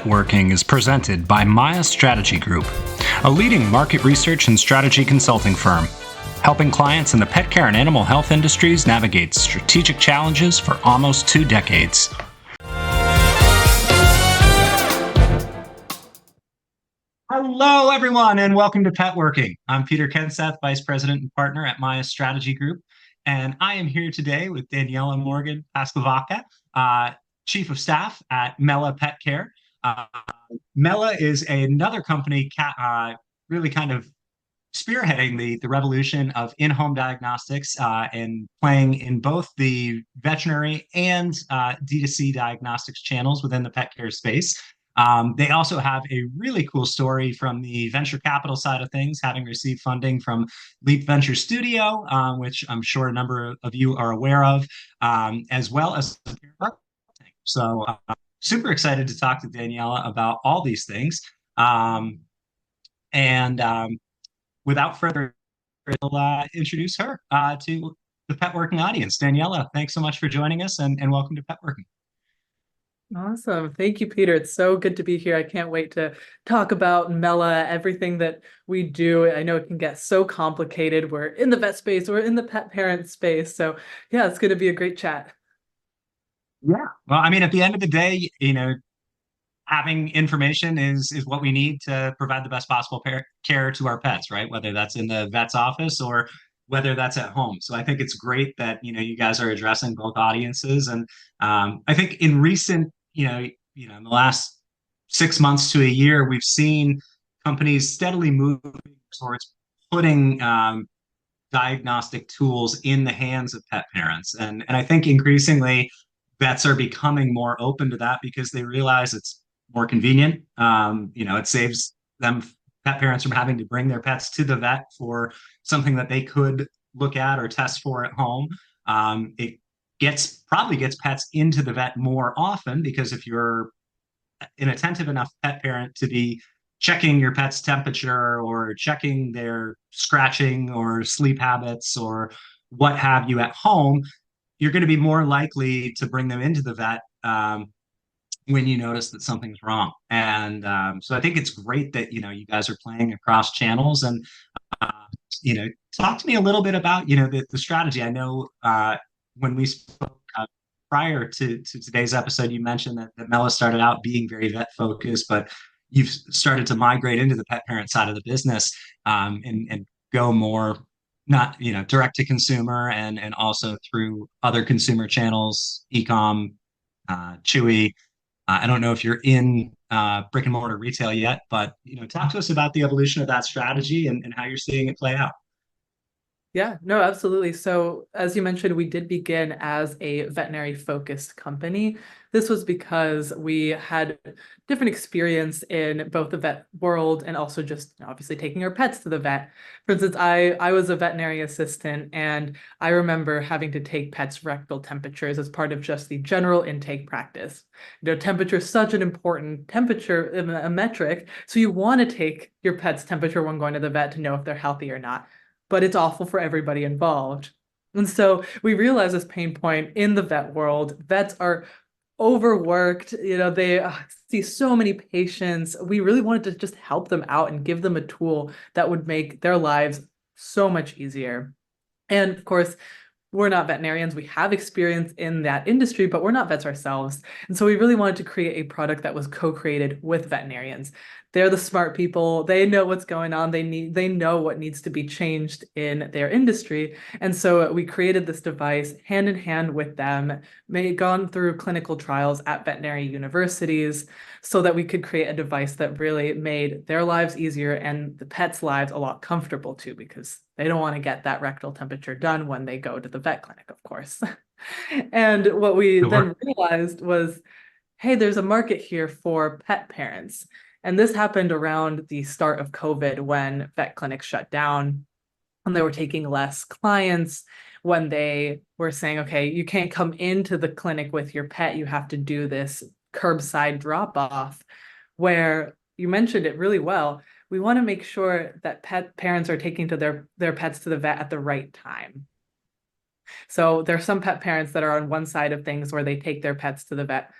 Petworking is presented by Maya Strategy Group, a leading market research and strategy consulting firm, helping clients in the pet care and animal health industries navigate strategic challenges for almost 2 decades. Hello, everyone, and welcome to Petworking. I'm Peter Kenseth, Vice President and Partner at Maya Strategy Group, and I am here today with Daniella Morgan-Pascualvaca, Chief of Staff at Mella Pet Care. Mella is another company really kind of spearheading the revolution of in-home diagnostics and playing in both the veterinary and D2C diagnostics channels within the pet care space. They also have a really cool story from the venture capital side of things, having received funding from Leap Venture Studio, which I'm sure a number of you are aware of, as well as so super excited to talk to Daniella about all these things. Without further ado, I'll introduce her to the Petworking audience. Daniella, thanks so much for joining us and welcome to Petworking. Awesome. Thank you, Peter. It's so good to be here. I can't wait to talk about Mella, everything that we do. I know it can get so complicated. We're in the vet space, we're in the pet parent space. So yeah, it's going to be a great chat. Yeah. Well, I mean, at the end of the day, having information is what we need to provide the best possible care to our pets, right? Whether that's in the vet's office or whether that's at home. So I think it's great that, you guys are addressing both audiences. And I think in recent, in the last 6 months to a year, we've seen companies steadily moving towards putting diagnostic tools in the hands of pet parents. And I think increasingly vets are becoming more open to that because they realize it's more convenient. It saves them, pet parents, from having to bring their pets to the vet for something that they could look at or test for at home. It probably gets pets into the vet more often because if you're an attentive enough pet parent to be checking your pet's temperature or checking their scratching or sleep habits or what have you at home, you're going to be more likely to bring them into the vet when you notice that something's wrong. And so I think it's great that, you guys are playing across channels and, talk to me a little bit about, the strategy. I know when we spoke prior to today's episode, you mentioned that Mella started out being very vet focused, but you've started to migrate into the pet parent side of the business and go more not direct to consumer and also through other consumer channels, e-com, Chewy. I don't know if you're in brick and mortar retail yet, but talk to us about the evolution of that strategy and how you're seeing it play out. Yeah, no, absolutely. So as you mentioned, we did begin as a veterinary focused company. This was because we had different experience in both the vet world and also just obviously taking our pets to the vet. For instance, I was a veterinary assistant and I remember having to take pets' rectal temperatures as part of just the general intake practice. Temperature is such an important temperature, a metric. So you want to take your pet's temperature when going to the vet to know if they're healthy or not. But it's awful for everybody involved. And so we realized this pain point in the vet world. Vets are overworked, they see so many patients. We really wanted to just help them out and give them a tool that would make their lives so much easier. And of course, we're not veterinarians. We have experience in that industry, but we're not vets ourselves. And so we really wanted to create a product that was co-created with veterinarians. They're the smart people. They know what's going on. They know what needs to be changed in their industry. And so we created this device hand in hand with them, gone through clinical trials at veterinary universities so that we could create a device that really made their lives easier and the pets' lives a lot comfortable too, because they don't want to get that rectal temperature done when they go to the vet clinic, of course. And what we then realized was, hey, there's a market here for pet parents. And this happened around the start of COVID when vet clinics shut down and they were taking less clients, when they were saying, okay, you can't come into the clinic with your pet, you have to do this curbside drop off, where you mentioned it really well. We want to make sure that pet parents are taking to their pets to the vet at the right time. So there are some pet parents that are on one side of things where they take their pets to the vet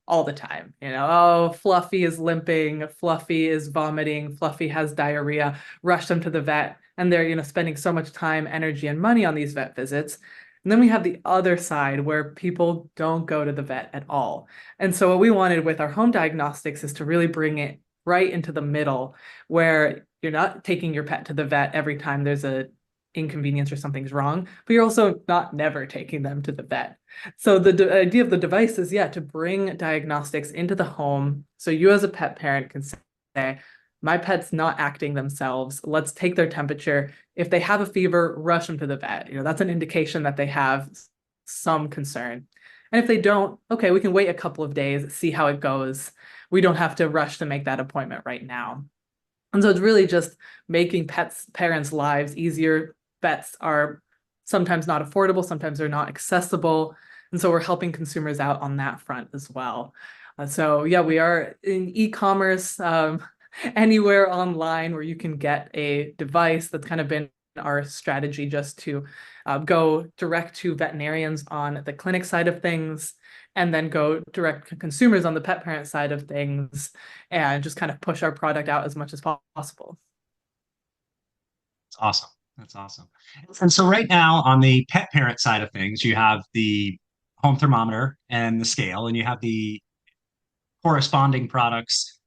all the time. Oh, Fluffy is limping, Fluffy is vomiting, Fluffy has diarrhea, rush them to the vet. And they're, spending so much time, energy, and money on these vet visits. And then we have the other side where people don't go to the vet at all. And so what we wanted with our home diagnostics is to really bring it right into the middle where you're not taking your pet to the vet every time there's a inconvenience or something's wrong, but you're also not never taking them to the vet. So the idea of the device is, yeah, to bring diagnostics into the home. So you as a pet parent can say, my pet's not acting themselves. Let's take their temperature. If they have a fever, rush them to the vet. That's an indication that they have some concern. And if they don't, okay, we can wait a couple of days, see how it goes. We don't have to rush to make that appointment right now. And so it's really just making parents' lives easier. Vets are sometimes not affordable, sometimes they're not accessible. And so we're helping consumers out on that front as well. So yeah, we are in e-commerce, anywhere online where you can get a device. That's kind of been our strategy, just to go direct to veterinarians on the clinic side of things, and then go direct to consumers on the pet parent side of things, and just kind of push our product out as much as possible. It's awesome. That's awesome. And so right now on the pet parent side of things, you have the home thermometer and the scale, and you have the corresponding products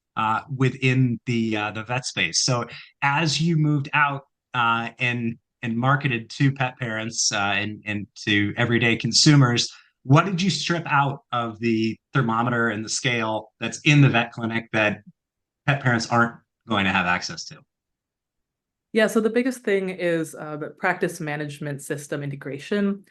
within the vet space. So as you moved out and marketed to pet parents and to everyday consumers, what did you strip out of the thermometer and the scale that's in the vet clinic that pet parents aren't going to have access to? Yeah, so the biggest thing is the practice management system integration.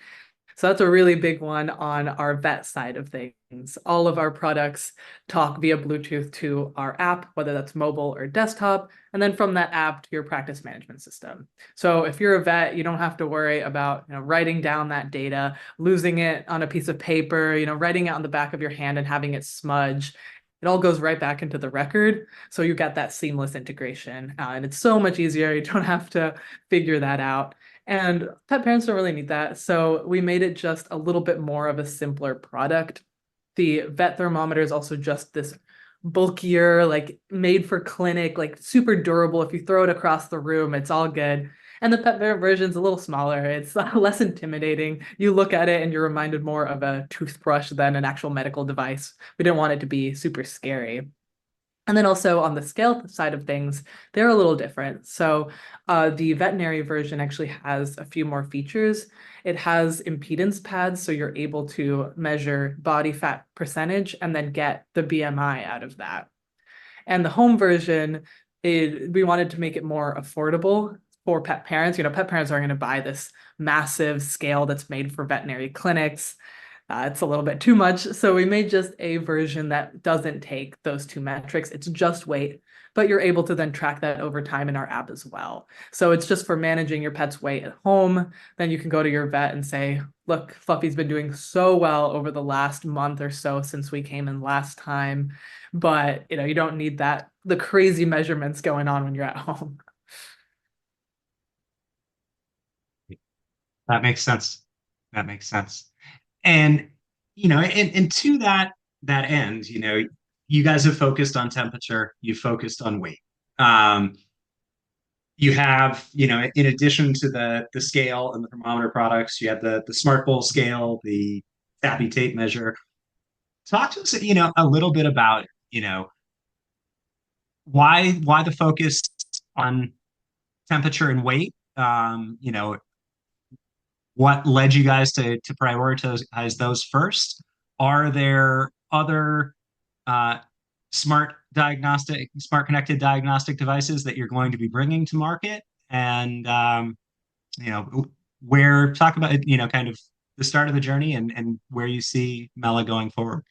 So that's a really big one on our vet side of things. All of our products talk via Bluetooth to our app, whether that's mobile or desktop, and then from that app to your practice management system. So if you're a vet, you don't have to worry about writing down that data, losing it on a piece of paper, writing it on the back of your hand and having it smudge. It all goes right back into the record. So you get that seamless integration. And it's so much easier. You don't have to figure that out. And pet parents don't really need that. So we made it just a little bit more of a simpler product. The vet thermometer is also just this bulkier, like made for clinic, like super durable. If you throw it across the room, it's all good. And the pet parent version is a little smaller. It's less intimidating. You look at it and you're reminded more of a toothbrush than an actual medical device. We didn't want it to be super scary. And then also on the scale side of things, they're a little different. So the veterinary version actually has a few more features. It has impedance pads, so you're able to measure body fat percentage and then get the BMI out of that. And the home version, we wanted to make it more affordable for pet parents. Pet parents aren't going to buy this massive scale that's made for veterinary clinics. It's a little bit too much. So we made just a version that doesn't take those two metrics. It's just weight, but you're able to then track that over time in our app as well. So it's just for managing your pet's weight at home. Then you can go to your vet and say, look, Fluffy's been doing so well over the last month or so since we came in last time. But you don't need the crazy measurements going on when you're at home. That makes sense. That makes sense. And and to that end, you guys have focused on temperature, you focused on weight. You have, in addition to the scale and the thermometer products, you have the Smart Bowl scale, the Tappy tape measure. Talk to us, a little bit about, why the focus on temperature and weight. What led you guys to prioritize those first? Are there other uh, smart connected diagnostic devices that you're going to be bringing to market? And you know, where talk about kind of the start of the journey and where you see Mella going forward.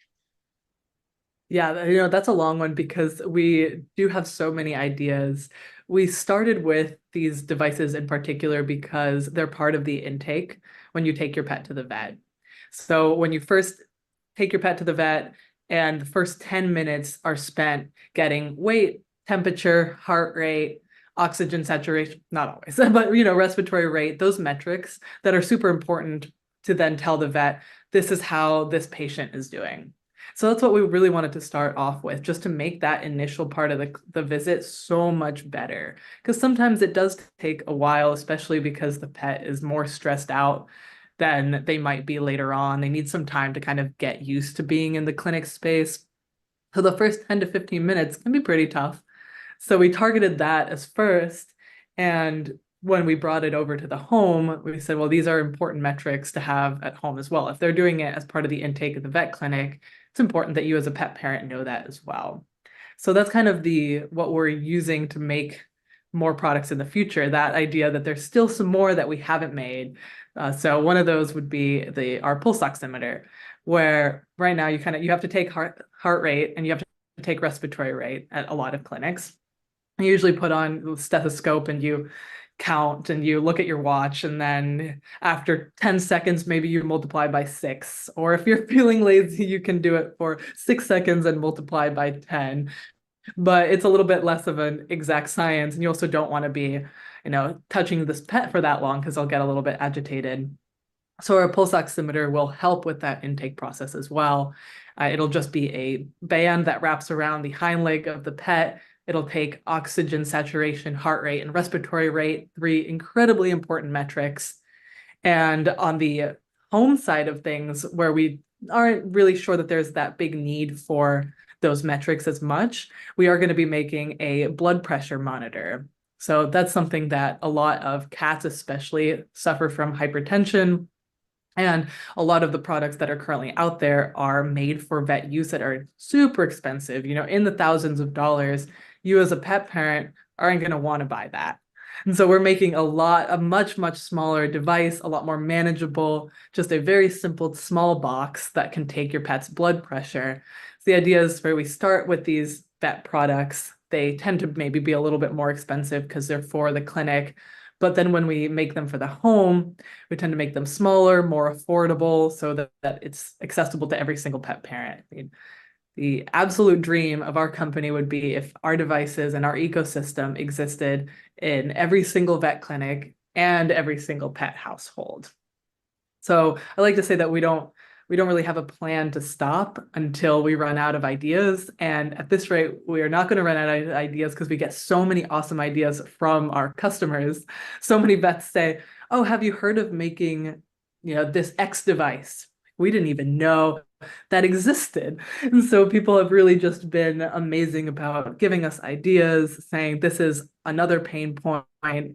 Yeah, that's a long one because we do have so many ideas. We started with these devices in particular because they're part of the intake when you take your pet to the vet. So when you first take your pet to the vet and the first 10 minutes are spent getting weight, temperature, heart rate, oxygen saturation, not always, but respiratory rate, those metrics that are super important to then tell the vet, this is how this patient is doing. So that's what we really wanted to start off with, just to make that initial part of the visit so much better. Because sometimes it does take a while, especially because the pet is more stressed out than they might be later on. They need some time to kind of get used to being in the clinic space. So the first 10 to 15 minutes can be pretty tough. So we targeted that as first. And when we brought it over to the home, we said, well, these are important metrics to have at home as well. If they're doing it as part of the intake of the vet clinic, it's important that you as a pet parent know that as well. So that's kind of the what we're using to make more products in the future. That idea that there's still some more that we haven't made. So one of those would be our pulse oximeter, where right now you have to take heart rate and you have to take respiratory rate at a lot of clinics. You usually put on the stethoscope and you count and you look at your watch, and then after 10 seconds maybe you multiply by 6, or if you're feeling lazy you can do it for 6 seconds and multiply by 10. But it's a little bit less of an exact science, and you also don't want to be touching this pet for that long because they'll get a little bit agitated. So our pulse oximeter will help with that intake process as well. It'll just be a band that wraps around the hind leg of the pet. It'll take oxygen saturation, heart rate, and respiratory rate, 3 incredibly important metrics. And on the home side of things, where we aren't really sure that there's that big need for those metrics as much, we are going to be making a blood pressure monitor. So that's something that a lot of cats especially suffer from hypertension. And a lot of the products that are currently out there are made for vet use that are super expensive, in the thousands of dollars. You as a pet parent aren't going to want to buy that. And so we're making a much, much smaller device, a lot more manageable, just a very simple, small box that can take your pet's blood pressure. So the idea is where we start with these vet products. They tend to maybe be a little bit more expensive because they're for the clinic. But then when we make them for the home, we tend to make them smaller, more affordable, so that it's accessible to every single pet parent. I mean, the absolute dream of our company would be if our devices and our ecosystem existed in every single vet clinic and every single pet household. So I like to say that we don't really have a plan to stop until we run out of ideas. And at this rate, we are not going to run out of ideas because we get so many awesome ideas from our customers. So many vets say, oh, have you heard of making, this X device? We didn't even know that existed. And so people have really just been amazing about giving us ideas, saying this is another pain point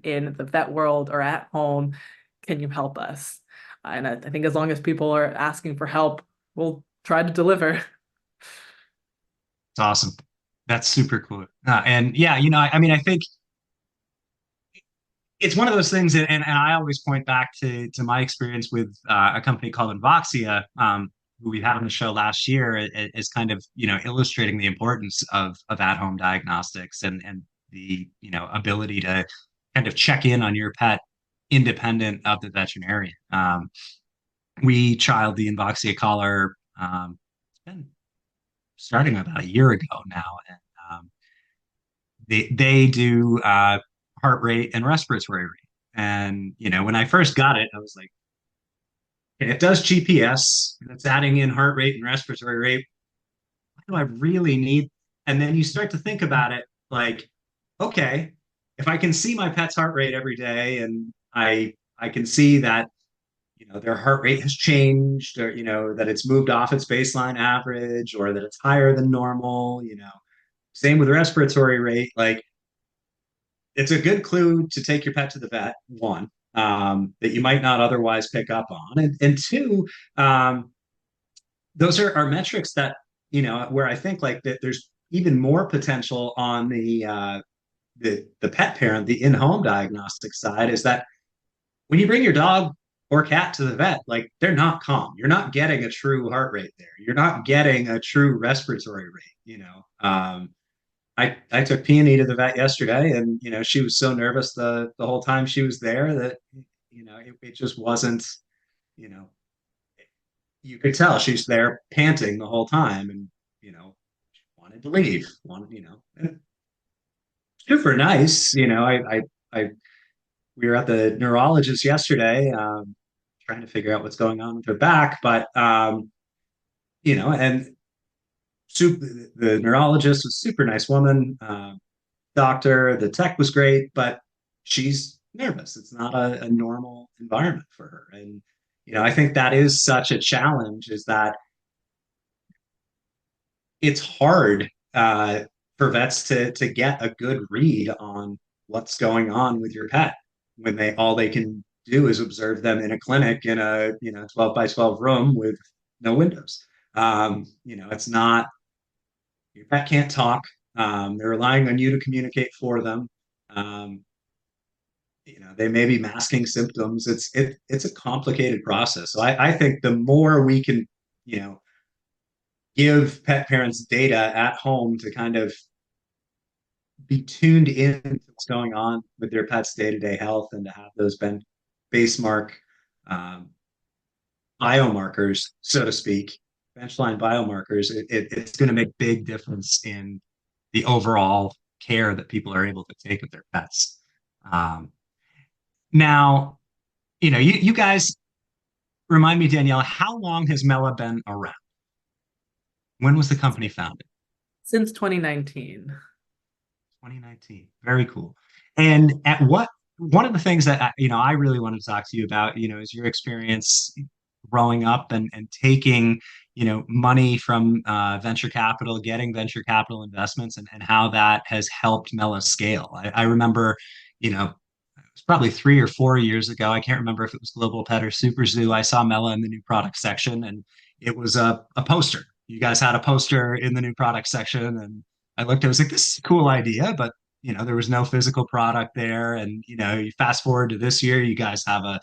in the vet world or at home. Can you help us? And I think as long as people are asking for help, we'll try to deliver. It's awesome. That's super cool. And yeah, I mean, I think it's one of those things, and I always point back to my experience with a company called Invoxia, who we had on the show last year, is kind of illustrating the importance of at-home diagnostics and the ability to kind of check in on your pet independent of the veterinarian. We trialed the Invoxia collar. It's been starting about a year ago now, and they do heart rate and respiratory rate. And when I first got it, I was like, okay, it does GPS. It's adding in heart rate and respiratory rate. What do I really need? And then you start to think about it, like, okay, if I can see my pet's heart rate every day, and I can see that their heart rate has changed, or that it's moved off its baseline average, or that it's higher than normal. Same with respiratory rate. Like, it's a good clue to take your pet to the vet, one, that you might not otherwise pick up on. And two, those are metrics that, where I think like that there's even more potential on the pet parent, the in-home diagnostic side, is that when you bring your dog or cat to the vet, like, they're not calm. You're not getting a true heart rate there. You're not getting a true respiratory rate. I took Peony to the vet yesterday, and she was so nervous the whole time she was there that it just wasn't. You know, you could tell she's there panting the whole time, and she wanted to leave. Wanted super nice. I we were at the neurologist yesterday, trying to figure out what's going on with her back, but and super, the neurologist was super nice woman, doctor, the tech was great, but she's nervous. It's not a normal environment for her. And, I think that is such a challenge is that it's hard for vets to get a good read on what's going on with your pet when they can do is observe them in a clinic in a 12 by 12 room with no windows. It's not your pet can't talk. They're relying on you to communicate for them. Um, they may be masking symptoms. It's a complicated process. So I think the more we can, you know, give pet parents data at home to kind of be tuned in to what's going on with their pet's day-to-day health and to have those base mark um, biomarkers, so to speak, benchline biomarkers, it's going to make big difference in the overall care that people are able to take of their pets. Um, Now, you guys remind me, Danielle, how long has Mella been around? When was the company founded? Since 2019. 2019. Very cool. And at what one of the things that I really want to talk to you about, is your experience growing up and taking, money from venture capital, getting venture capital investments, and how that has helped Mela scale. I remember, it was probably 3 or 4 years ago. I can't remember if it was Global Pet or Super Zoo. I saw Mela in the new product section, and it was a poster. You guys had a poster in the new product section, and I looked. I was like, "This is a cool idea," but there was no physical product there. And you fast forward to this year, you guys have a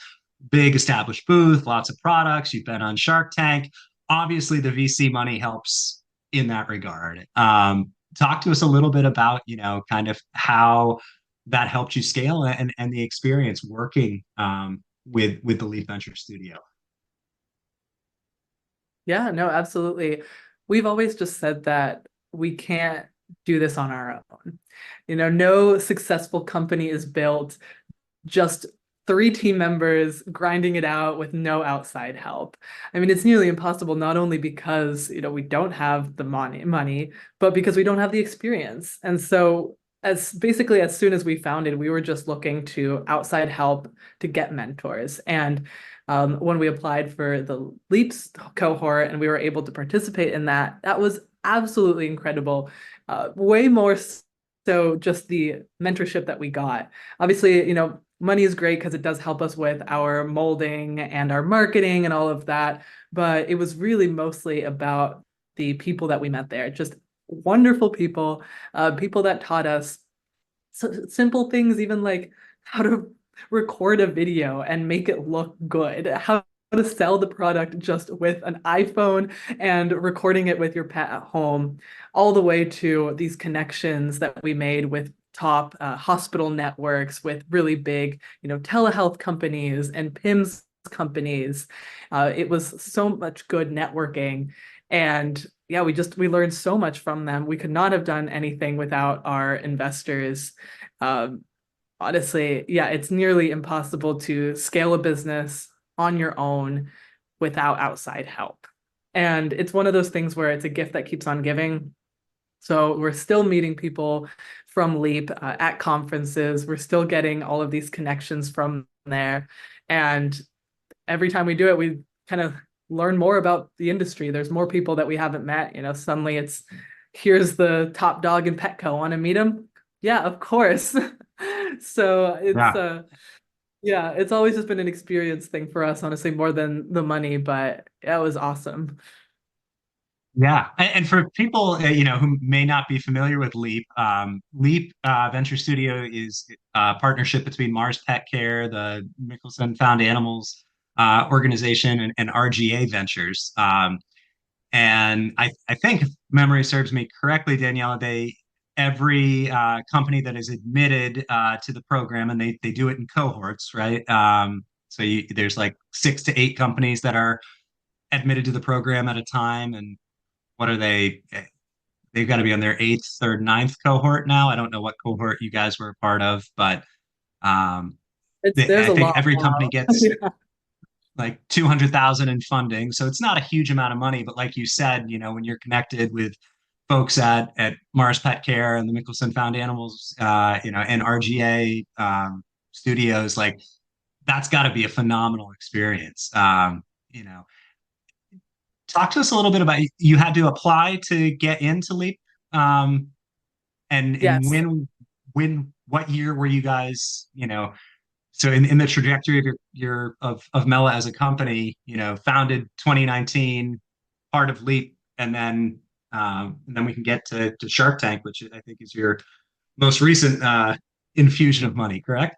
big established booth, lots of products. You've been on Shark Tank. Obviously, the VC money helps in that regard. Talk to us a little bit about kind of how that helped you scale and the experience working with the Leaf Venture Studio. Yeah, no, absolutely. We've always just said that we can't do this on our own. No successful company is built just three team members grinding it out with no outside help. I mean, it's nearly impossible, not only because, we don't have the money, but because we don't have the experience. And so as soon as we founded, we were just looking to outside help to get mentors. And when we applied for the LEAPS cohort and we were able to participate in that, that was absolutely incredible. Way more so just the mentorship that we got. Obviously, money is great because it does help us with our molding and our marketing and all of that. But it was really mostly about the people that we met there. Just wonderful people, people that taught us simple things, even like how to record a video and make it look good, how to sell the product just with an iPhone and recording it with your pet at home, all the way to these connections that we made with top hospital networks, with really big, telehealth companies and PIMS companies. It was so much good networking. And yeah, we learned so much from them. We could not have done anything without our investors. Um, Honestly, yeah, it's nearly impossible to scale a business on your own without outside help. And it's one of those things where it's a gift that keeps on giving. So we're still meeting people from Leap at conferences. We're still getting all of these connections from there. And every time we do it, we kind of learn more about the industry. There's more people that we haven't met. Suddenly it's here's the top dog in Petco. Want to meet him? Yeah, of course. So it's Yeah. yeah, it's always just been an experience thing for us, honestly, more than the money, but it was awesome. Yeah, and for people who may not be familiar with Leap, Leap Venture Studio is a partnership between Mars Pet Care, the Mickelson Found Animals organization, and RGA Ventures. And I think, if memory serves me correctly, Daniela, every company that is admitted to the program, and they do it in cohorts, right? So there's like 6 to 8 companies that are admitted to the program at a time, and what are they? They've got to be on their eighth or ninth cohort now. I don't know what cohort you guys were a part of, but There's I a think lot every company now. gets like 200,000 in funding. So it's not a huge amount of money, but like you said, when you're connected with folks at Mars Pet Care and the Mickelson Found Animals, and RGA studios, like that's got to be a phenomenal experience. You know, talk to us a little bit about you had to apply to get into Leap, um, and Yes. when what year were you guys, so in the trajectory of of Mella as a company, founded 2019, part of Leap, and then we can get to Shark Tank, which I think is your most recent infusion of money, correct?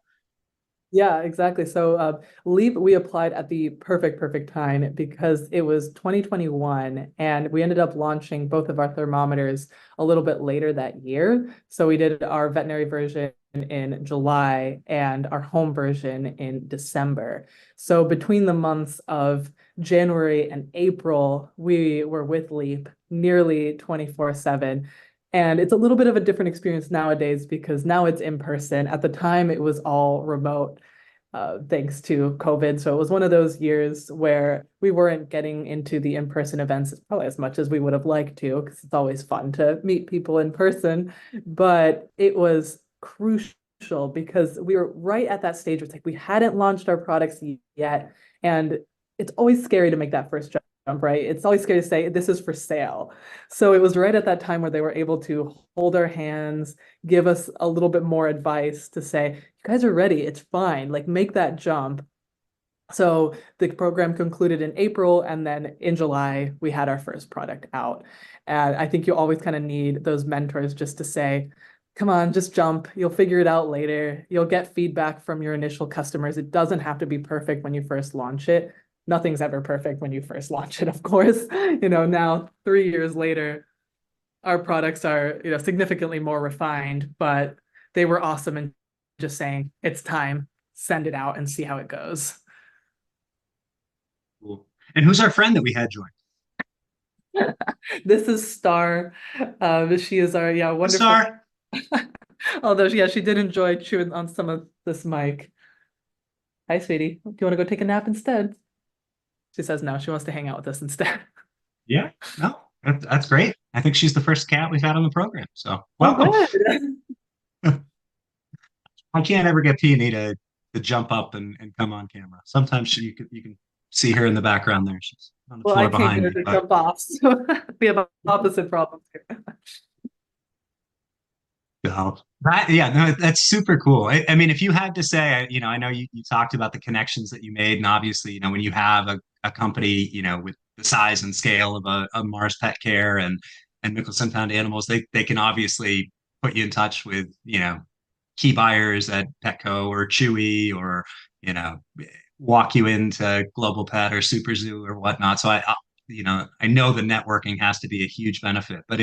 Yeah, exactly. So Leap, we applied at the perfect time because it was 2021 and we ended up launching both of our thermometers a little bit later that year. So we did our veterinary version in July and our home version in December. So between the months of January and April, we were with Leap nearly 24/7. And it's a little bit of a different experience nowadays because now it's in person. At the time, it was all remote, thanks to COVID. So it was one of those years where we weren't getting into the in-person events probably as much as we would have liked to, because it's always fun to meet people in person. But it was crucial because we were right at that stage where it's like we hadn't launched our products yet. And it's always scary to make that first jump, right? It's always scary to say this is for sale. So it was right at that time where they were able to hold our hands, give us a little bit more advice to say, you guys are ready, it's fine, like make that jump. So the program concluded in April, and then in July, we had our first product out. And I think you always kind of need those mentors just to say, come on, just jump. You'll figure it out later. You'll get feedback from your initial customers. It doesn't have to be perfect when you first launch it. Nothing's ever perfect when you first launch it, of course. Now 3 years later, our products are, significantly more refined, but they were awesome and just saying, it's time, send it out and see how it goes. Cool. And who's our friend that we had join? This is Star. She is our, yeah, wonderful. Star. Although, yeah, she did enjoy chewing on some of this mic. Hi, sweetie. Do you want to go take a nap instead? She says no. She wants to hang out with us instead. Yeah, no, that's great. I think she's the first cat we've had on the program. So Oh, welcome. good. I can't ever get Peony to jump up and come on camera. Sometimes you can see her in the background there. She's on the Well, I floor can't get behind her me. to But jump off, so we have opposite problems here. yeah, no, that's super cool. I mean, if you had to say, I know you talked about the connections that you made, and obviously, when you have a company, with the size and scale of a Mars Pet Care and Mickelson Found Animals, they can obviously put you in touch with, key buyers at Petco or Chewy, or you know walk you into Global Pet or Super Zoo or whatnot. So I know the networking has to be a huge benefit. But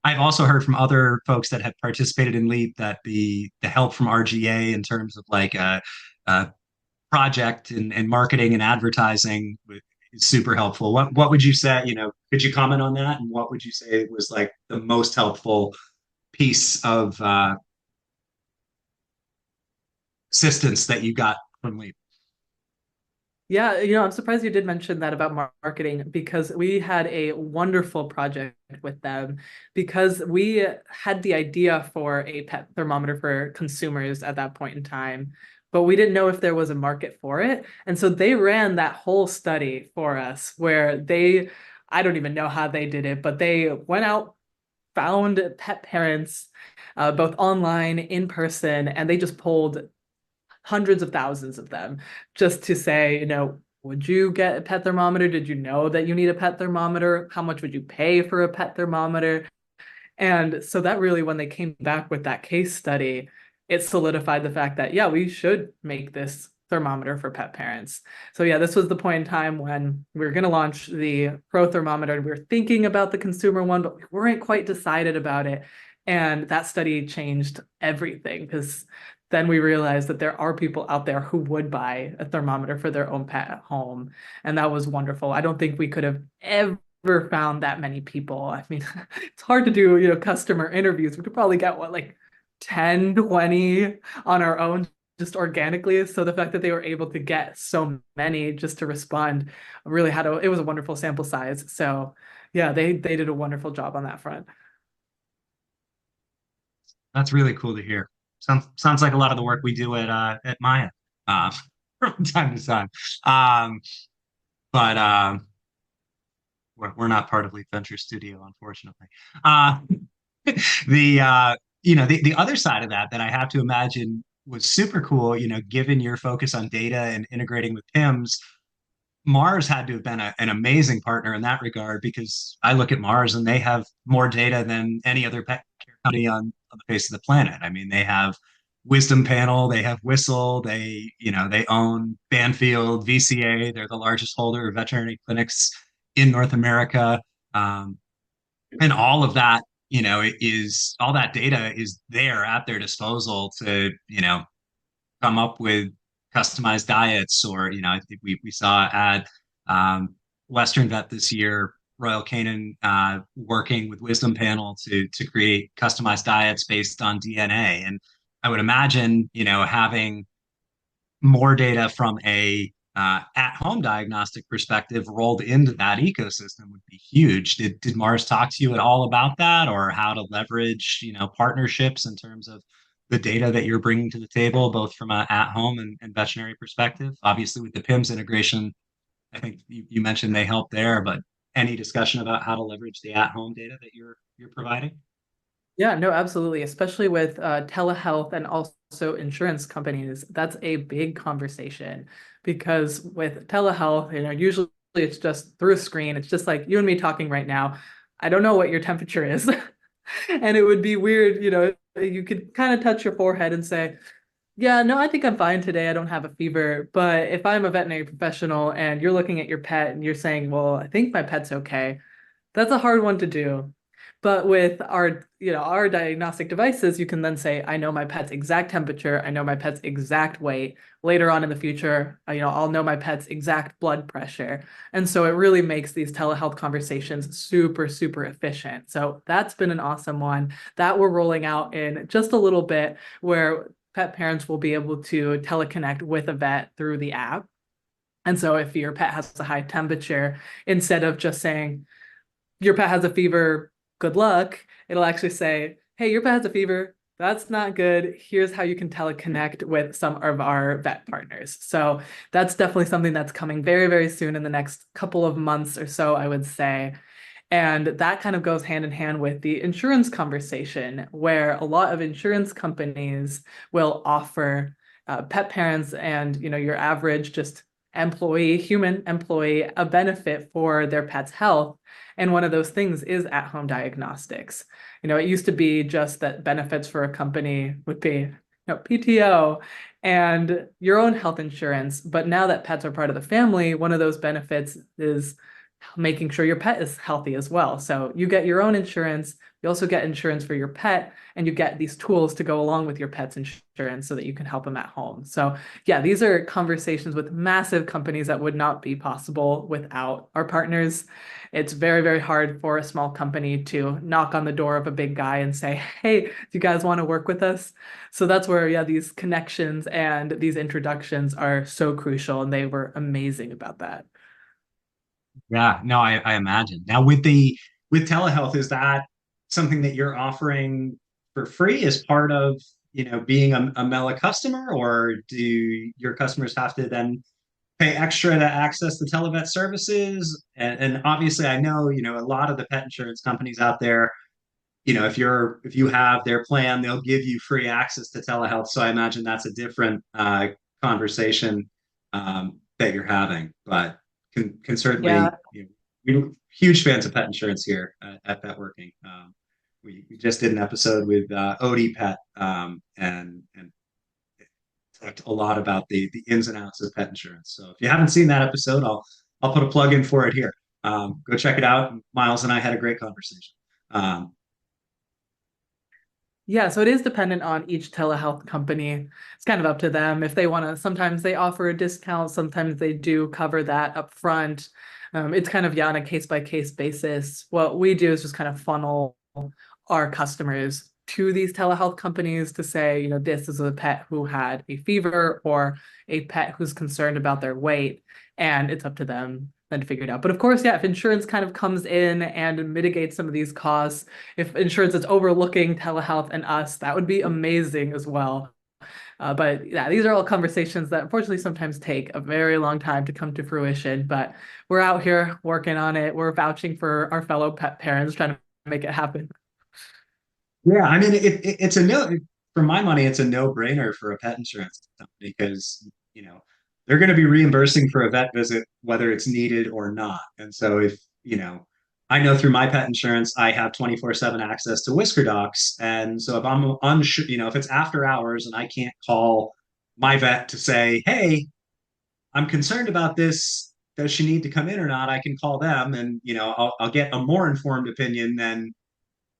I've also heard from other folks that have participated in Leap that the help from RGA in terms of like a project and marketing and advertising is super helpful. What would you say? Could you comment on that? And what would you say was like the most helpful piece of assistance that you got from Leap? Yeah, I'm surprised you did mention that about marketing because we had a wonderful project with them because we had the idea for a pet thermometer for consumers at that point in time, but we didn't know if there was a market for it. And so they ran that whole study for us where I don't even know how they did it, but they went out, found pet parents, both online, in person, and they just polled hundreds of thousands of them just to say, would you get a pet thermometer? Did you know that you need a pet thermometer? How much would you pay for a pet thermometer? And so that really, when they came back with that case study, it solidified the fact that, yeah, we should make this thermometer for pet parents. So yeah, this was the point in time when we were going to launch the Pro thermometer. And we were thinking about the consumer one, but we weren't quite decided about it. And that study changed everything because then we realized that there are people out there who would buy a thermometer for their own pet at home. And that was wonderful. I don't think we could have ever found that many people. I mean, it's hard to do, customer interviews. We could probably get like 10, 20 on our own just organically. So the fact that they were able to get so many just to respond really it was a wonderful sample size. So Yeah, they did a wonderful job on that front. That's really cool to hear. Sounds like a lot of the work we do at Maya uh, from time to time. Um, but we're not part of Leap Venture Studio, unfortunately. Uh, the the other side of that I have to imagine was super cool, given your focus on data and integrating with PIMS. Mars had to have been an amazing partner in that regard, because I look at Mars and they have more data than any other pet care company on the face of the planet. I mean, they have Wisdom Panel, they have Whistle, they own Banfield, VCA. They're the largest holder of veterinary clinics in North America. Um, and all of that, all that data is there at their disposal to, come up with customized diets. Or I think we saw at um, Western Vet this year, Royal Canin working with Wisdom Panel to create customized diets based on DNA. And I would imagine having more data from a at-home diagnostic perspective rolled into that ecosystem would be huge. Did Mars talk to you at all about that, or how to leverage partnerships in terms of the data that you're bringing to the table, both from a at-home and veterinary perspective? Obviously, with the PIMS integration, I think you mentioned they help there, but any discussion about how to leverage the at-home data that you're providing? Yeah, no, absolutely. Especially with telehealth and also insurance companies, that's a big conversation because with telehealth, usually it's just through a screen. It's just like you and me talking right now. I don't know what your temperature is. And it would be weird, you could kind of touch your forehead and say, yeah, no, I think I'm fine today. I don't have a fever. But if I'm a veterinary professional and you're looking at your pet and you're saying, well, I think my pet's okay, that's a hard one to do. But with our diagnostic devices, you can then say, I know my pet's exact temperature, I know my pet's exact weight. Later on in the future, I'll know my pet's exact blood pressure. And so it really makes these telehealth conversations super, super efficient. So that's been an awesome one that we're rolling out in just a little bit, where pet parents will be able to teleconnect with a vet through the app. And so if your pet has a high temperature, instead of just saying, your pet has a fever, good luck, it'll actually say, hey, your pet has a fever. That's not good. Here's how you can teleconnect with some of our vet partners. So that's definitely something that's coming very, very soon in the next couple of months or so, I would say. And that kind of goes hand in hand with the insurance conversation, where a lot of insurance companies will offer pet parents and your average just employee, human employee, a benefit for their pet's health. And one of those things is at-home diagnostics. It used to be just that benefits for a company would be PTO and your own health insurance. But now that pets are part of the family, one of those benefits is making sure your pet is healthy as well. So you get your own insurance, you also get insurance for your pet, and you get these tools to go along with your pet's insurance so that you can help them at home. So yeah, these are conversations with massive companies that would not be possible without our partners. It's very, very hard for a small company to knock on the door of a big guy and say, hey, do you guys want to work with us? So that's where, yeah, these connections and these introductions are so crucial, and they were amazing about that. Yeah, no, I imagine. Now with telehealth, is that something that you're offering for free as part of, being a Mela customer, or do your customers have to then pay extra to access the televet services? And obviously I know, a lot of the pet insurance companies out there, if you have their plan, they'll give you free access to telehealth. So I imagine that's a different conversation that you're having, but can certainly, Yeah. we're huge fans of pet insurance here at Petworking. We just did an episode with Odie Pet, and talked a lot about the ins and outs of pet insurance. So if you haven't seen that episode, I'll put a plug in for it here. Go check it out. Miles and I had a great conversation. Um, Yeah, so it is dependent on each telehealth company. It's kind of up to them if they want to. Sometimes they offer a discount, sometimes they do cover that up front. It's kind of, yeah, on a case by case basis. What we do is just kind of funnel our customers to these telehealth companies to say, this is a pet who had a fever or a pet who's concerned about their weight, and it's up to them then figure it out. But of course, yeah, if insurance kind of comes in and mitigates some of these costs, if insurance is overlooking telehealth and us, that would be amazing as well. But yeah, these are all conversations that unfortunately sometimes take a very long time to come to fruition. But we're out here working on it. We're vouching for our fellow pet parents, trying to make it happen. Yeah, I mean, it's a no, for my money, it's a no-brainer for a pet insurance company because, you know, they're going to be reimbursing for a vet visit whether it's needed or not. And so if, I know through my pet insurance, I have 24/7 access to Whisker Docs. And so if I'm unsure, if it's after hours and I can't call my vet to say, hey, I'm concerned about this, does she need to come in or not? I can call them and, I'll get a more informed opinion than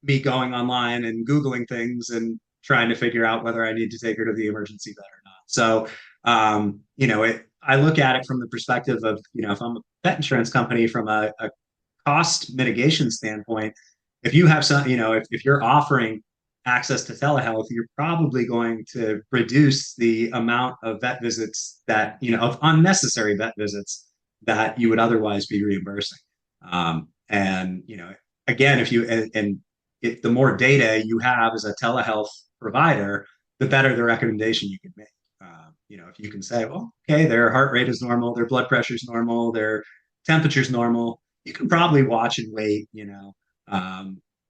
me going online and Googling things and trying to figure out whether I need to take her to the emergency vet or not. So, I look at it from the perspective of, if I'm a pet insurance company from a cost mitigation standpoint, if you have some, if you're offering access to telehealth, you're probably going to reduce the amount of vet visits that, of unnecessary vet visits that you would otherwise be reimbursing. And, again, if you, and if the more data you have as a telehealth provider, the better the recommendation you can make. If you can say, well, okay, their heart rate is normal, their blood pressure is normal, their temperature's normal, you can probably watch and wait,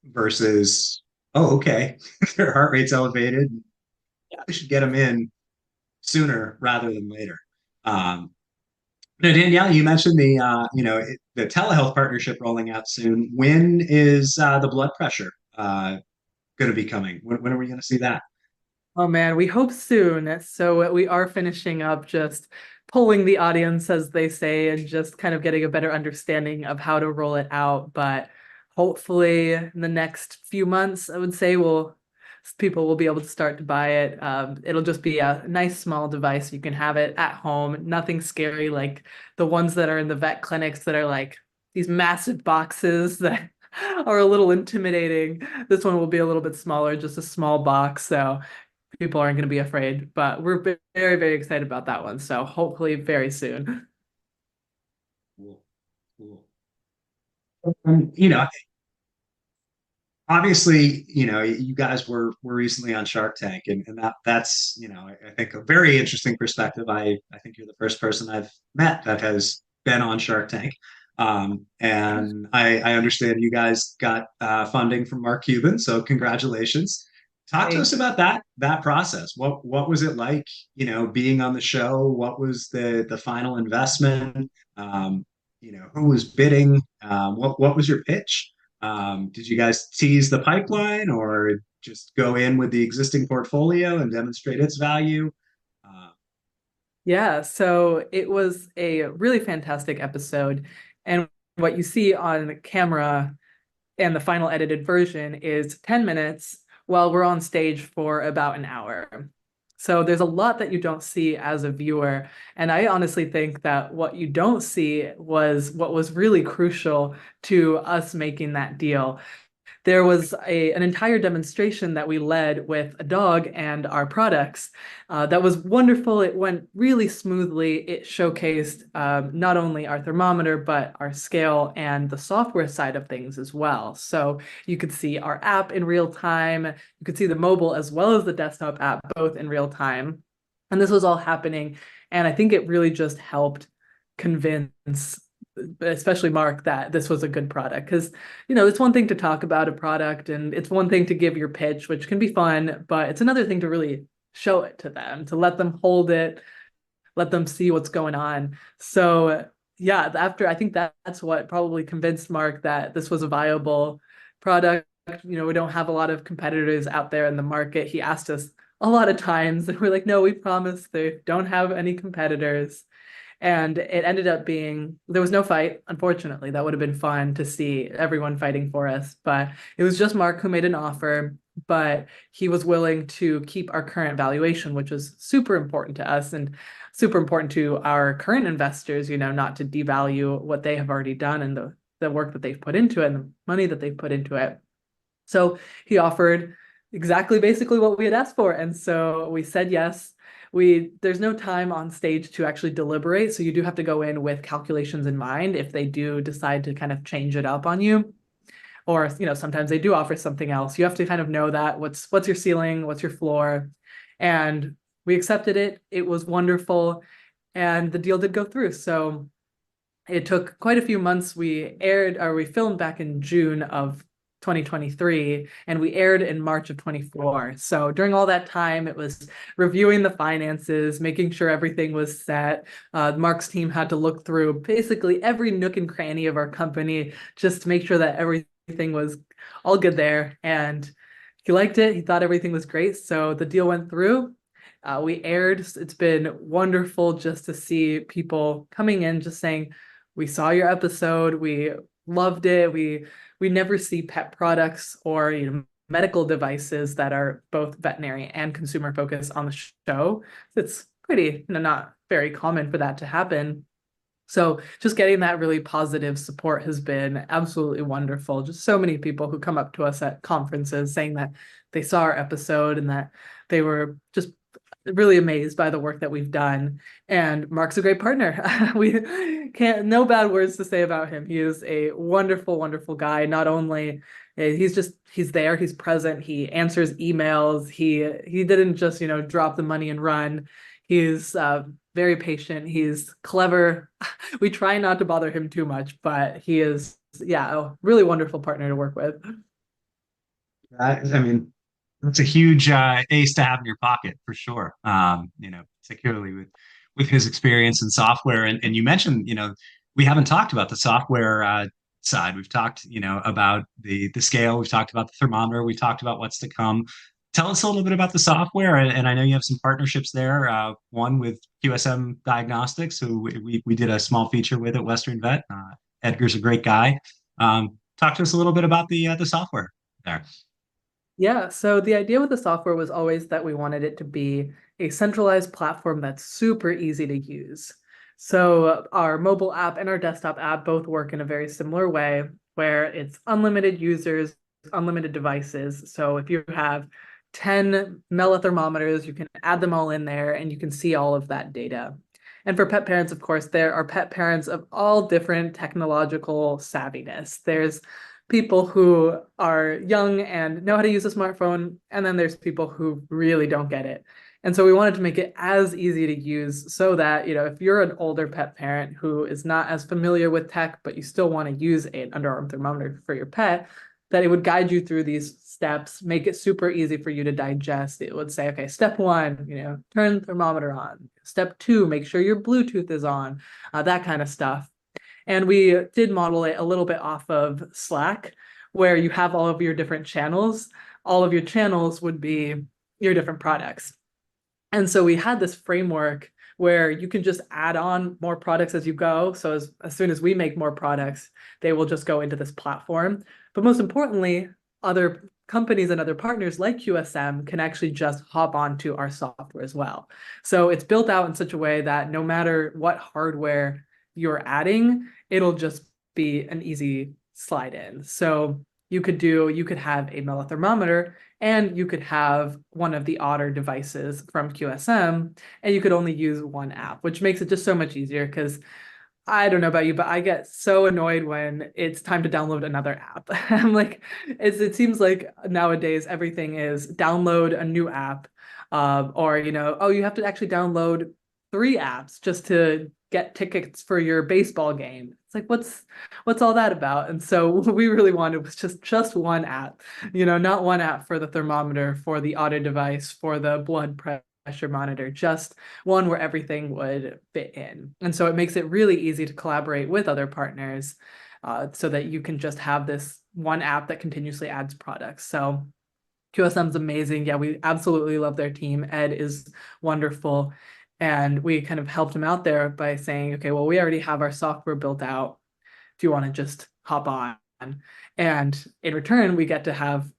versus, oh, okay, their heart rate's elevated. Yeah, we should get them in sooner rather than later. Now, Danielle, you mentioned the telehealth partnership rolling out soon. When is the blood pressure going to be coming? When are we going to see that? Oh man, we hope soon. So we are finishing up just polling the audience, as they say, and just kind of getting a better understanding of how to roll it out. But hopefully in the next few months, I would say people will be able to start to buy it. It'll just be a nice small device. You can have it at home, nothing scary like the ones that are in the vet clinics that are like these massive boxes that are a little intimidating. This one will be a little bit smaller, just a small box. So people aren't going to be afraid, but we're very, very excited about that one. So hopefully very soon. Cool. Cool. Obviously, you guys were recently on Shark Tank, and that's, I think a very interesting perspective. I think you're the first person I've met that has been on Shark Tank. And I understand you guys got funding from Mark Cuban, so congratulations. Talk to us Thanks. about that process. What was it like, being on the show? What was the final investment? Who was bidding? What was your pitch? Did you guys tease the pipeline or just go in with the existing portfolio and demonstrate its value? Uh, Yeah, so it was a really fantastic episode. And what you see on camera and the final edited version is 10 minutes while we're on stage for about an hour. So there's a lot that you don't see as a viewer. And I honestly think that what you don't see was what was really crucial to us making that deal. There was an entire demonstration that we led with a dog and our products that was wonderful. It went really smoothly. It showcased not only our thermometer, but our scale and the software side of things as well. So you could see our app in real time. You could see the mobile as well as the desktop app, both in real time. And this was all happening. And I think it really just helped convince especially Mark, that this was a good product. Because, it's one thing to talk about a product and it's one thing to give your pitch, which can be fun, but it's another thing to really show it to them, to let them hold it, let them see what's going on. So, yeah, I think that's what probably convinced Mark that this was a viable product. We don't have a lot of competitors out there in the market. He asked us a lot of times, and we're like, no, we promise they don't have any competitors. And it ended up being, there was no fight, unfortunately. That would have been fun to see everyone fighting for us. But it was just Mark who made an offer, but he was willing to keep our current valuation, which was super important to us and super important to our current investors, not to devalue what they have already done and the work that they've put into it and the money that they've put into it. So he offered exactly basically what we had asked for. And so we said yes. there's no time on stage to actually deliberate. So you do have to go in with calculations in mind if they do decide to kind of change it up on you. Or, sometimes they do offer something else. You have to kind of know that what's your ceiling, what's your floor. And we accepted it. It was wonderful. And the deal did go through. So it took quite a few months. We filmed back in June of 2023, and we aired in March of 24. So during all that time, it was reviewing the finances, making sure everything was set. Mark's team had to look through basically every nook and cranny of our company just to make sure that everything was all good there. And he liked it. He thought everything was great. So the deal went through. We aired. It's been wonderful just to see people coming in just saying, we saw your episode. We loved it. We never see pet products or medical devices that are both veterinary and consumer focused on the show. It's pretty not very common for that to happen. So just getting that really positive support has been absolutely wonderful. Just so many people who come up to us at conferences saying that they saw our episode and that they were just really amazed by the work that we've done. And Mark's a great partner. We can't, no bad words to say about him. He is a wonderful, wonderful guy. Not only he's there, he's present, he answers emails. He didn't just, drop the money and run. He's very patient. He's clever. We try not to bother him too much, but he is, a really wonderful partner to work with. I mean, it's a huge ace to have in your pocket for sure. Particularly with his experience in software. And you mentioned, we haven't talked about the software side. We've talked, about the scale. We've talked about the thermometer. We talked about what's to come. Tell us a little bit about the software. And I know you have some partnerships there. One with QSM Diagnostics, who we did a small feature with at Western Vet. Edgar's a great guy. Talk to us a little bit about the software there. Yeah, so the idea with the software was always that we wanted it to be a centralized platform that's super easy to use. So our mobile app and our desktop app both work in a very similar way, where it's unlimited users, unlimited devices. So if you have 10 Mella thermometers, you can add them all in there and you can see all of that data. And for pet parents, of course, there are pet parents of all different technological savviness. There's people who are young and know how to use a smartphone, and then there's people who really don't get it. And so we wanted to make it as easy to use so that, if you're an older pet parent who is not as familiar with tech, but you still want to use an underarm thermometer for your pet, that it would guide you through these steps, make it super easy for you to digest. It would say, okay, step one, turn the thermometer on. Step two, make sure your Bluetooth is on, that kind of stuff. And we did model it a little bit off of Slack, where you have all of your different channels. All of your channels would be your different products. And so we had this framework where you can just add on more products as you go. So as soon as we make more products, they will just go into this platform. But most importantly, other companies and other partners like QSM can actually just hop onto our software as well. So it's built out in such a way that no matter what hardware you're adding, it'll just be an easy slide in. So you could have a Mella thermometer and you could have one of the Otter devices from QSM, and you could only use one app, which makes it just so much easier because I don't know about you, but I get so annoyed when it's time to download another app. I'm like, it seems like nowadays everything is download a new app, or you have to actually download 3 apps just to get tickets for your baseball game. It's like, what's all that about? And so what we really wanted was just one app, not one app for the thermometer, for the Otter device, for the blood pressure monitor, just one where everything would fit in. And so it makes it really easy to collaborate with other partners, so that you can just have this one app that continuously adds products. So QSM's amazing. Yeah, we absolutely love their team. Ed is wonderful. And we kind of helped him out there by saying, okay, well, we already have our software built out. Do you want to just hop on? And in return, we get to have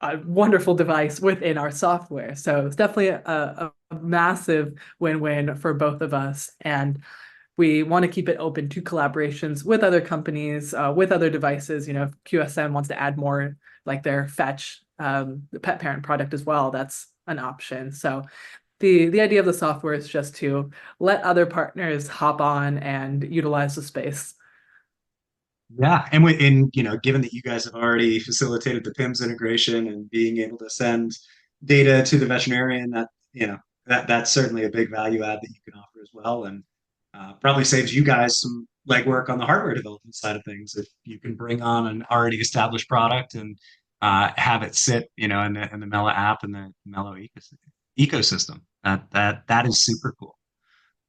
a wonderful device within our software. So it's definitely a massive win-win for both of us. And we want to keep it open to collaborations with other companies, with other devices. If QSM wants to add more, like their Fetch, the pet parent product as well, that's an option. So The idea of the software is just to let other partners hop on and utilize the space. Yeah, and in given that you guys have already facilitated the PIMS integration and being able to send data to the veterinarian, that that's certainly a big value add that you can offer as well, and probably saves you guys some legwork on the hardware development side of things if you can bring on an already established product and have it sit, in the Mella app and the Mello ecosystem. That is super cool.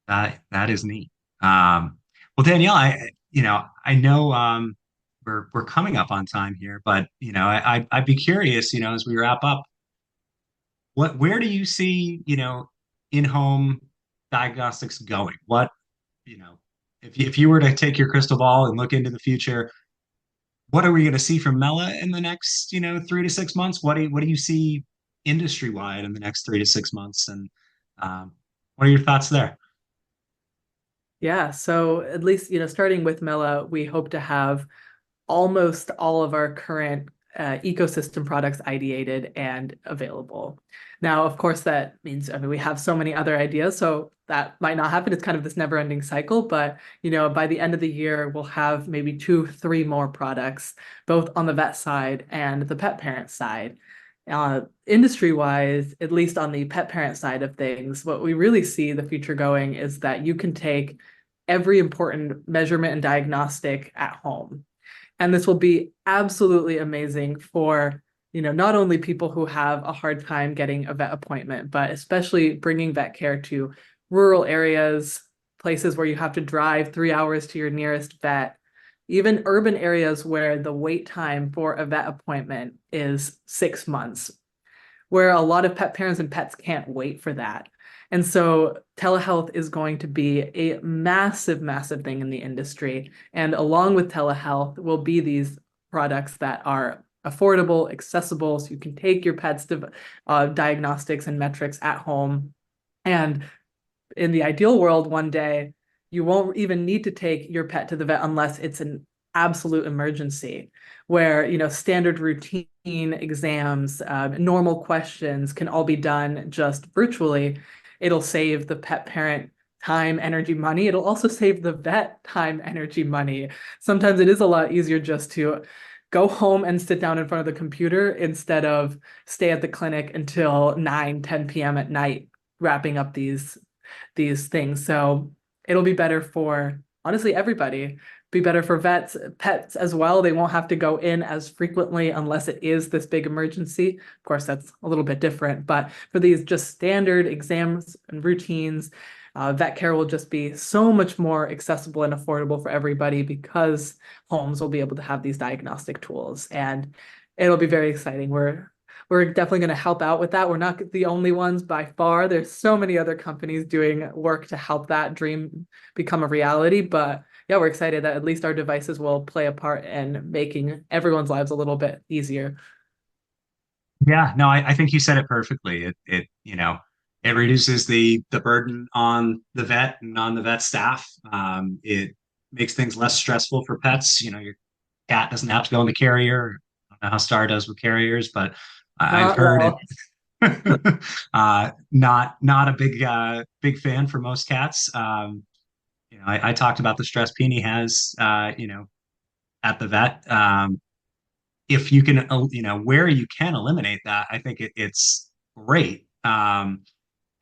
That is neat. Well, Danielle, I know we're coming up on time here, but I'd be curious, as we wrap up, where do you see, in-home diagnostics going? What, you know, if you were to take your crystal ball and look into the future, what are we going to see from Mela in the next, 3 to 6 months? What do you see industry wide in the next 3 to 6 months? And what are your thoughts there? Yeah, so at least, starting with Mela, we hope to have almost all of our current ecosystem products ideated and available. Now, of course, that means, I mean, we have so many other ideas, so that might not happen. It's kind of this never-ending cycle, but by the end of the year, we'll have maybe 2, 3 more products, both on the vet side and the pet parent side. Industry-wise, at least on the pet parent side of things, what we really see the future going is that you can take every important measurement and diagnostic at home. And this will be absolutely amazing for, not only people who have a hard time getting a vet appointment, but especially bringing vet care to rural areas, places where you have to drive 3 hours to your nearest vet, even urban areas where the wait time for a vet appointment is 6 months, where a lot of pet parents and pets can't wait for that. And so telehealth is going to be a massive, massive thing in the industry. And along with telehealth will be these products that are affordable, accessible, so you can take your pets to diagnostics and metrics at home. And in the ideal world, one day, you won't even need to take your pet to the vet unless it's an absolute emergency, where standard routine exams, normal questions can all be done just virtually. It'll save the pet parent time, energy, money. It'll also save the vet time, energy, money. Sometimes it is a lot easier just to go home and sit down in front of the computer instead of stay at the clinic until 9, 10 p.m. at night wrapping up these things. So it'll be better for honestly everybody. Be better for vets, pets as well. They won't have to go in as frequently unless it is this big emergency. Of course, that's a little bit different, but for these just standard exams and routines, vet care will just be so much more accessible and affordable for everybody because homes will be able to have these diagnostic tools, and it'll be very exciting. We're definitely going to help out with that. We're not the only ones by far. There's so many other companies doing work to help that dream become a reality. But yeah, we're excited that at least our devices will play a part in making everyone's lives a little bit easier. Yeah, no, I think you said it perfectly. It reduces the burden on the vet and on the vet staff. It makes things less stressful for pets. Your cat doesn't have to go in the carrier. I don't know how Star does with carriers, but I've Not heard it. well. Not a big fan for most cats. I talked about the stress Peony has, at the vet. If you can, where you can eliminate that, I think it's great. And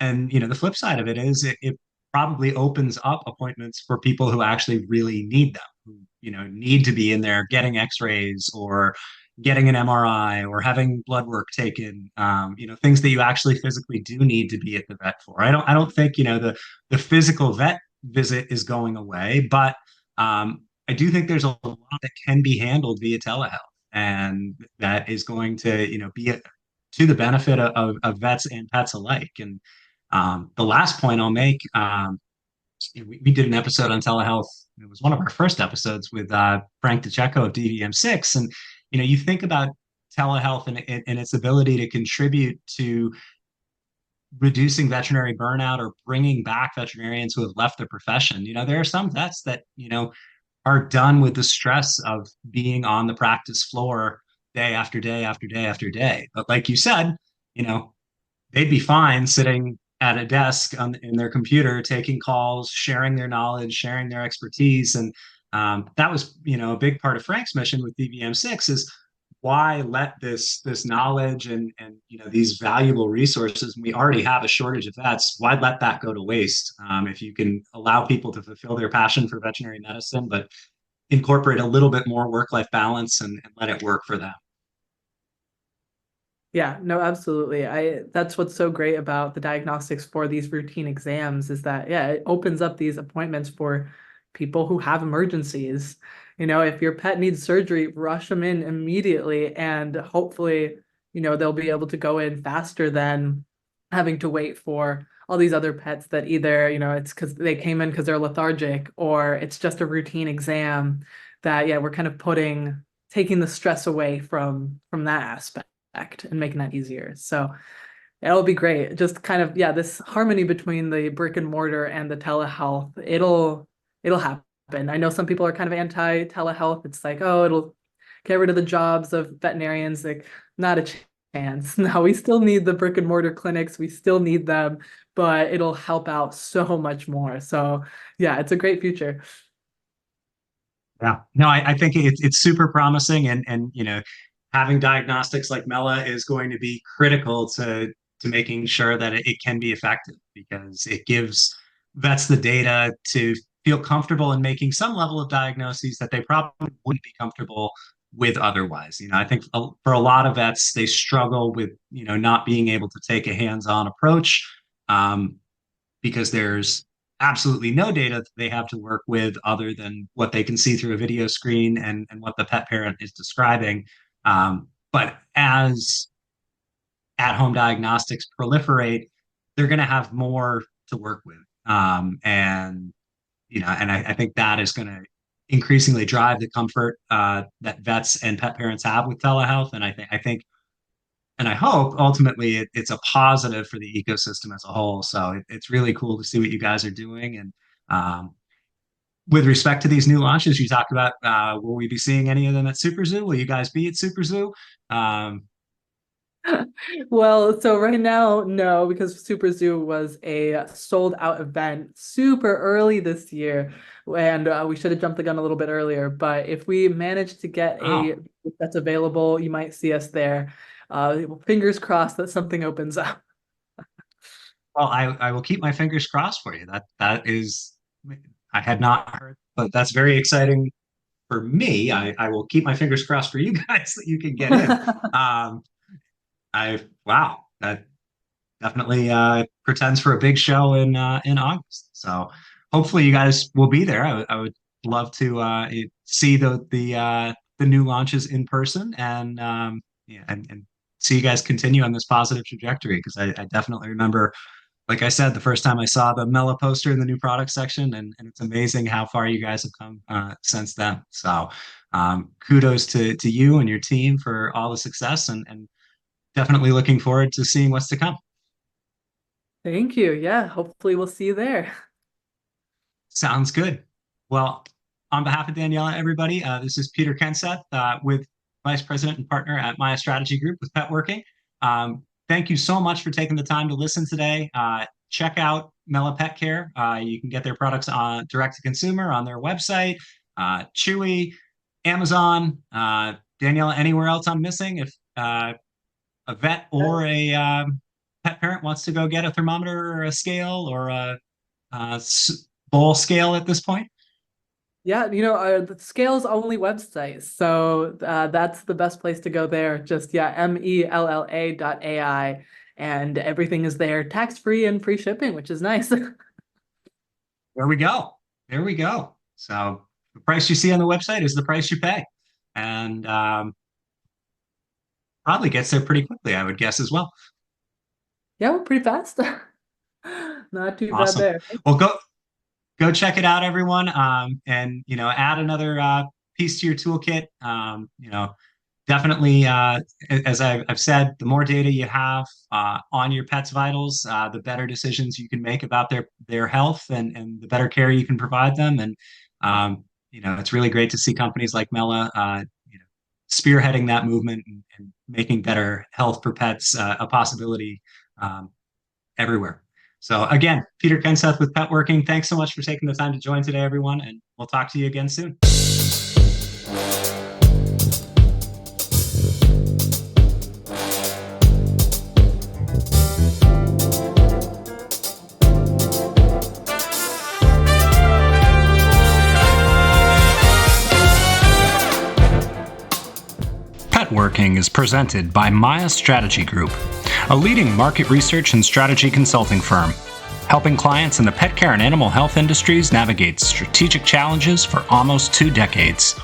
the flip side of it is it probably opens up appointments for people who actually really need them, who need to be in there getting X-rays or getting an MRI or having blood work taken. Things that you actually physically do need to be at the vet for. I don't think the physical vet visit is going away, but I do think there's a lot that can be handled via telehealth, and that is going to be to the benefit of vets and pets alike. And the last point I'll make, we did an episode on telehealth. It was one of our first episodes with Frank DeCecco of DVM6. And, you think about telehealth and its ability to contribute to reducing veterinary burnout or bringing back veterinarians who have left the profession. There are some vets that, are done with the stress of being on the practice floor day after day after day after day. But like you said, they'd be fine sitting at a desk in their computer, taking calls, sharing their knowledge, sharing their expertise. And that was, a big part of Frank's mission with DVM6 is why let this knowledge and these valuable resources, we already have a shortage of vets, why let that go to waste? If you can allow people to fulfill their passion for veterinary medicine, but incorporate a little bit more work-life balance and let it work for them. Yeah, no, absolutely. That's what's so great about the diagnostics for these routine exams is that, yeah, it opens up these appointments for people who have emergencies. If your pet needs surgery, rush them in immediately and hopefully, they'll be able to go in faster than having to wait for all these other pets that either, it's because they came in because they're lethargic or it's just a routine exam that, yeah, we're kind of taking the stress away from that aspect and making that easier. So it'll be great. Just kind of, yeah, this harmony between the brick and mortar and the telehealth, it'll happen. I know some people are kind of anti telehealth. It's like, oh, it'll get rid of the jobs of veterinarians. Like, not a chance. No, we still need the brick and mortar clinics. We still need them, but it'll help out so much more. So yeah, it's a great future. Yeah, no, I think it's super promising, and having diagnostics like Mella is going to be critical to making sure that it can be effective because it gives vets the data to feel comfortable in making some level of diagnoses that they probably wouldn't be comfortable with otherwise. I think for a lot of vets, they struggle with not being able to take a hands-on approach. Um, because there's absolutely no data that they have to work with other than what they can see through a video screen and what the pet parent is describing. But as at-home diagnostics proliferate, they're going to have more to work with. And I think that is going to increasingly drive the comfort that vets and pet parents have with telehealth. And I think and I hope ultimately it's a positive for the ecosystem as a whole. So it's really cool to see what you guys are doing. And with respect to these new launches, you talked about, will we be seeing any of them at Super Zoo? Will you guys be at Super Zoo? Um, Well, so right now, no, because Super Zoo was a sold out event super early this year, and we should have jumped the gun a little bit earlier. But if we manage to get a oh, that's available, you might see us there. Fingers crossed that something opens up. well, I will keep my fingers crossed for you. That is, I had not heard, but that's very exciting for me. I will keep my fingers crossed for you guys that you can get in. Um, wow, that definitely pretends for a big show in August. So hopefully you guys will be there. I would love to see the new launches in person and yeah and see you guys continue on this positive trajectory because I definitely remember, like I said, the first time I saw the Mella poster in the new product section, and it's amazing how far you guys have come since then. So kudos to you and your team for all the success and definitely looking forward to seeing what's to come. Thank you. Yeah, hopefully we'll see you there. Sounds good. Well, on behalf of Daniela, everybody, this is Peter Kenseth with Vice President and Partner at Maya Strategy Group with Petworking. Thank you so much for taking the time to listen today. Check out Mella Pet Care. You can get their products on direct to consumer on their website, Chewy, Amazon. Daniela, anywhere else I'm missing? If a vet or a pet parent wants to go get a thermometer or a scale or a bowl scale at this point? Yeah, the Scale's only website, so that's the best place to go there. Just yeah, mella.ai, and everything is there, tax free and free shipping, which is nice. There we go. There we go. So the price you see on the website is the price you pay, and probably gets there pretty quickly, I would guess as well. Yeah, we're pretty fast. Not too bad Awesome. there. Well, go check it out, everyone, and add another piece to your toolkit. Definitely, as I've said, the more data you have on your pet's vitals, the better decisions you can make about their health and the better care you can provide them. And it's really great to see companies like Mella, spearheading that movement and making better health for pets a possibility everywhere. So again, Peter Kenseth with Petworking. Thanks so much for taking the time to join today, everyone, and we'll talk to you again soon. Petworking is presented by Maya Strategy Group, a leading market research and strategy consulting firm, helping clients in the pet care and animal health industries navigate strategic challenges for almost 2 decades.